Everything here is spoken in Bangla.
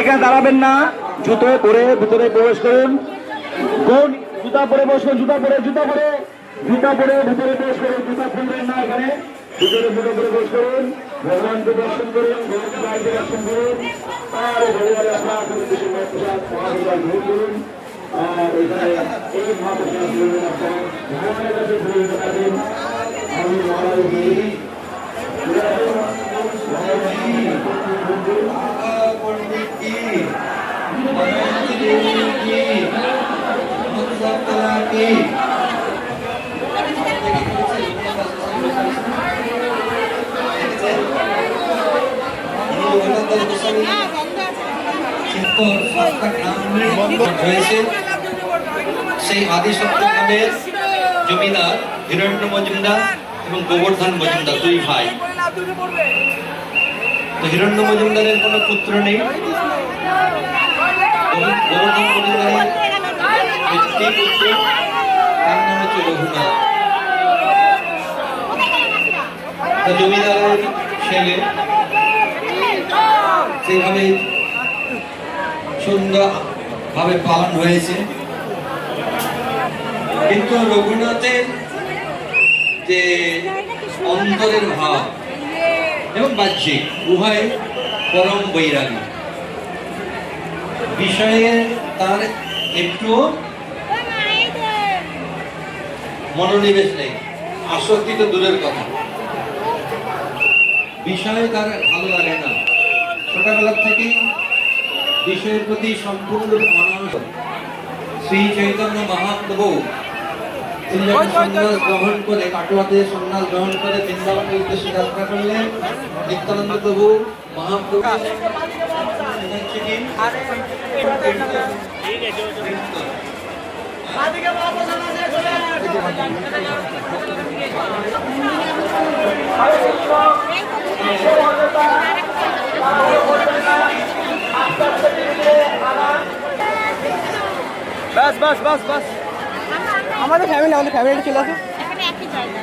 এখানে দাঁড়াবেন না, জুতো পরে ভিতরে প্রবেশ করুন। জুতা পরে বসুন, জুতা পরে ভিতরে প্রবেশ করুন। জুতা খুলবেন না, এখানে ভিতরে জুতো পরে প্রবেশ করুন। ভগবানকে দর্শন করুন, ভগবানকে দর্শন করুন। আর ভগবানের আপনার মহাপ্রসাদ গ্রহণ করুন। আর এখানে এই মহাপ্রসাদ ভগবানের কাছে ঘুরে থাকেন। আমি মহারাজ সেই আদিশক্তি গ্রামের জমিদার হিরণ্য মজুমদার এবং গোবর্ধন মজুমদার দুই ভাই। তো হিরণ্য মজুমদারের কোনো পুত্র নেই। গোবর্ধন মজুমদারের একটি পুত্র, তার নাম হচ্ছে রঘুনাথ। জমিদারের ছেলে সেভাবে সুন্দর ভাবে পালন হয়েছে, কিন্তু রঘুনাথের যে অন্তরের ভাব এবং বাহ্যিক উভয় পরম বৈরাগী, বিষয়ে তার একটু মনোনিবেশ নেই, আসক্তি তো দূরের কথা, বিষয়ে তার ভালো লাগে না। ছোটবেলার থেকে বিষয়ের প্রতি সম্পূর্ণ অনাসক্ত। শ্রী চৈতন্য মহাপ্রভু তিনি যখন সন্ন্যাস গ্রহণ করে, কাটোয়াতে সন্ন্যাস গ্রহণ করে বৃন্দাবনের উদ্দেশ্যে যাত্রা করলেন, নিত্যানন্দ প্রভু মহাপ্রভু বাস বাস বাস বাস আমাদের ফ্যামিলি চলে আসো। এখানে একই জায়গা।